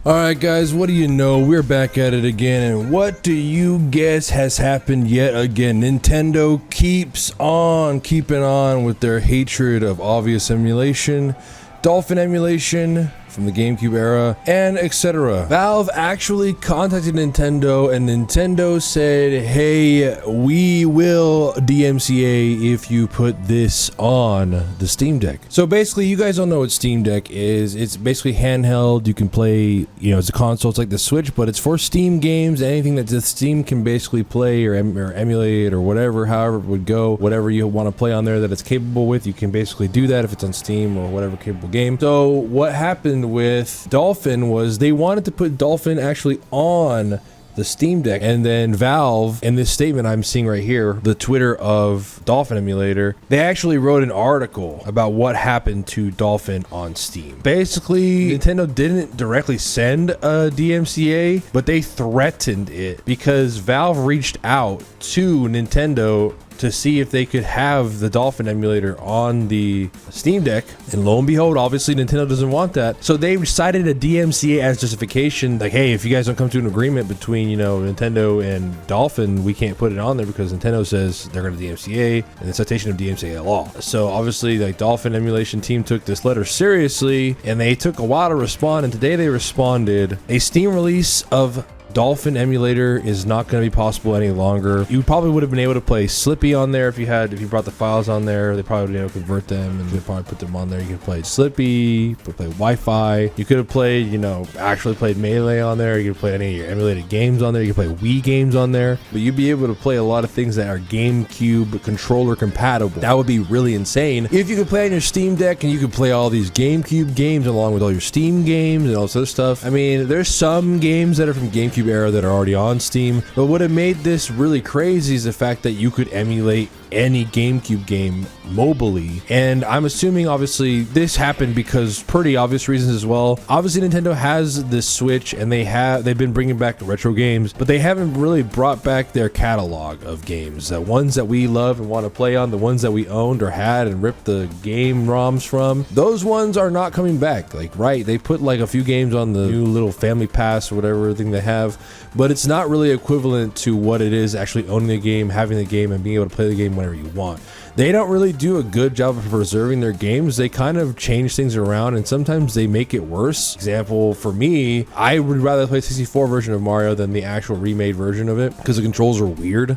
Alright guys, what do you know? We're back at it again, and what do you guess has happened yet again? Nintendo keeps on keeping on with their hatred of obvious emulation, Dolphin emulation from the GameCube era, and etc. Valve actually contacted Nintendo, and Nintendo said, hey, we will DMCA if you put this on the Steam Deck. So basically, you guys don't know what Steam Deck is. It's basically handheld. You can play, it's a console. It's like the Switch, but it's for Steam games. Anything that the Steam can basically play or emulate or whatever, however it would go, whatever you want to play on there that it's capable with, you can basically do that if it's on Steam or whatever capable game. So what happened with Dolphin was they wanted to put Dolphin actually on the Steam Deck, and then Valve, in this statement I'm seeing right here, the Twitter of Dolphin Emulator, they actually wrote an article about what happened to Dolphin on Steam. Basically, Nintendo didn't directly send a DMCA, but they threatened it because Valve reached out to Nintendo to see if they could have the Dolphin emulator on the Steam Deck, and lo and behold, obviously Nintendo doesn't want that, so they cited a DMCA as justification, like, hey, if you guys don't come to an agreement between Nintendo and Dolphin, we can't put it on there because Nintendo says they're going to DMCA, and the citation of DMCA law. So obviously, like, Dolphin emulation team took this letter seriously, and they took a while to respond, and today they responded. A Steam release of Dolphin emulator is not going to be possible any longer. You probably would have been able to play Slippy on there if you brought the files on there. They probably would have been able to convert them and they probably put them on there. You could play Slippy, you could play Wi-Fi. You could have played, actually played Melee on there. You could play any of your emulated games on there. You could play Wii games on there. But you'd be able to play a lot of things that are GameCube controller compatible. That would be really insane if you could play on your Steam Deck and you could play all these GameCube games along with all your Steam games and all this other stuff. I mean, there's some games that are from GameCube era that are already on Steam, but what had made this really crazy is the fact that you could emulate any GameCube game mobily. And I'm assuming obviously this happened because pretty obvious reasons as well. Obviously Nintendo has this Switch and they've been bringing back retro games, but they haven't really brought back their catalog of games, the ones that we love and want to play on, the ones that we owned or had and ripped the game ROMs from. Those ones are not coming back. They put like a few games on the new little Family Pass or whatever thing they have, but it's not really equivalent to what it is actually owning the game, having the game, and being able to play the game whenever you want. They don't really do a good job of preserving their games. They kind of change things around, and sometimes they make it worse. Example, for me, I would rather play the 64 version of Mario than the actual remade version of it because the controls are weird.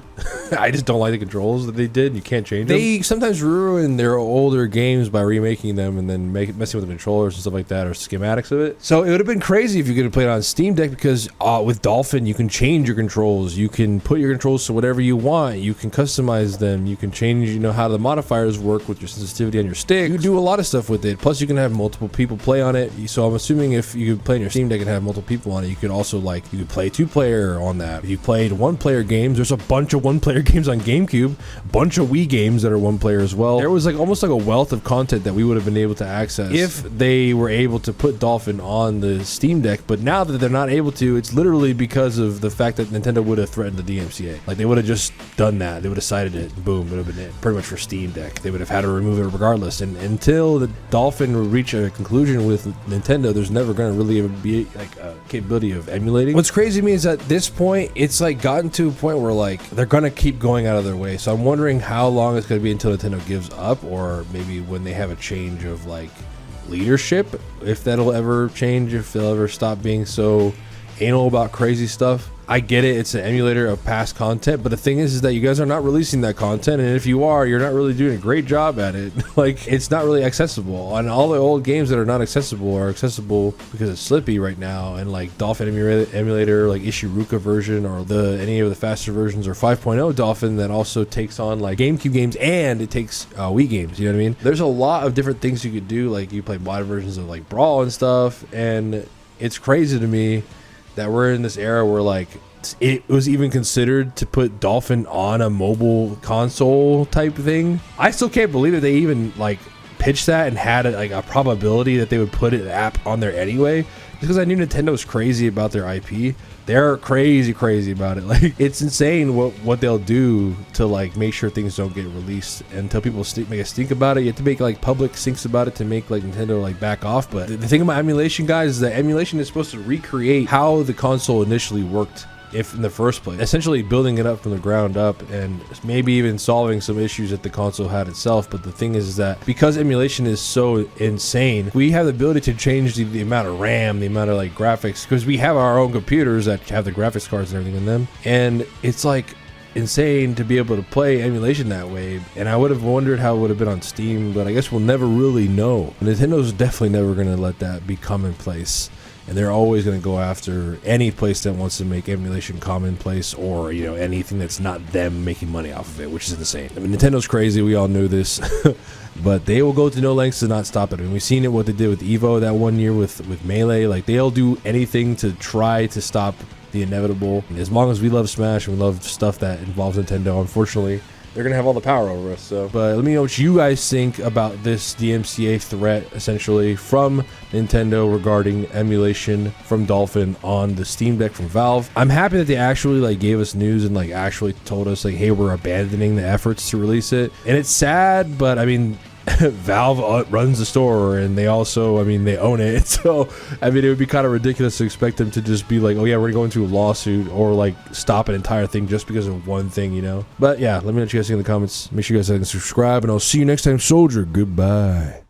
I just don't like the controls that they did. You can't change them. They sometimes ruin their older games by remaking them and then messing with the controllers and stuff like that, or schematics of it. So it would have been crazy if you could have played it on Steam Deck because with Dolphin, you can change your controls. You can put your controls to whatever you want. You can customize them. You can change, how the modifiers work with your sensitivity on your stick. You can do a lot of stuff with it. Plus, you can have multiple people play on it. So I'm assuming if you could play on your Steam Deck and have multiple people on it, you could also you could play 2-player on that. If you played 1-player games, there's a bunch of 1-player games on GameCube, a bunch of Wii games that are 1-player as well. There was almost like a wealth of content that we would have been able to access if they were able to put Dolphin on the Steam Deck. But now that they're not able to, it's literally because of the fact that Nintendo would have threatened the DMCA. They would have just done that. They would have cited it. Boom, it would have been it. Pretty much for Steam Deck. They would have had to remove it regardless. And until the Dolphin would reach a conclusion with Nintendo, there's never going to really be a capability of emulating. What's crazy to me is at this point, it's gotten to a point where they're going to keep going out of their way. So I'm wondering how long it's going to be until Nintendo gives up, or maybe when they have a change of leadership, if that'll ever change, if they'll ever stop being so anal about crazy stuff. I get it, it's an emulator of past content, but the thing is that you guys are not releasing that content, and if you are, you're not really doing a great job at it. It's not really accessible. And all the old games that are not accessible are accessible because it's Slippy right now, and Dolphin Emulator, Ishiruka version, or any of the faster versions, or 5.0 Dolphin that also takes on GameCube games, and it takes Wii games, you know what I mean? There's a lot of different things you could do, you play wide versions of Brawl and stuff, and it's crazy to me that we're in this era where it was even considered to put Dolphin on a mobile console type thing. I still can't believe that they even pitched that and had a probability that they would put an app on there anyway. because I knew Nintendo's crazy about their IP. They're crazy about it. Like, it's insane what they'll do to like make sure things don't get released, and until people make a stink about it. You have to make like public stinks about it to make like Nintendo like back off. But the thing about emulation, guys, is that emulation is supposed to recreate how the console initially worked, if in the first place, essentially building it up from the ground up, and maybe even solving some issues that the console had itself. But the thing is that because emulation is so insane, we have the ability to change the amount of RAM, the amount of like graphics, because we have our own computers that have the graphics cards and everything in them, and it's like insane to be able to play emulation that way. And I would have wondered how it would have been on Steam, but I guess we'll never really know. Nintendo's definitely never going to let that be commonplace. And they're always going to go after any place that wants to make emulation commonplace, or, you know, anything that's not them making money off of it, which is insane. I mean, Nintendo's crazy. We all knew this. But they will go to no lengths to not stop it. I mean, we've seen it, what they did with Evo that one year with Melee. Like, they'll do anything to try to stop the inevitable. And as long as we love Smash and we love stuff that involves Nintendo, unfortunately, they're going to have all the power over us. So, but let me know what you guys think about this DMCA threat, essentially, from Nintendo regarding emulation from Dolphin on the Steam Deck from Valve. I'm happy that they actually like gave us news and like actually told us like, hey, we're abandoning the efforts to release it. And it's sad, but I mean, Valve runs the store, and they also, I mean, they own it. So, I mean, it would be kind of ridiculous to expect them to just be like, oh yeah, we're going to a lawsuit, or like stop an entire thing just because of one thing, you know? But yeah, let me know what you guys think in the comments. Make sure you guys like and subscribe, and I'll see you next time, soldier. Goodbye.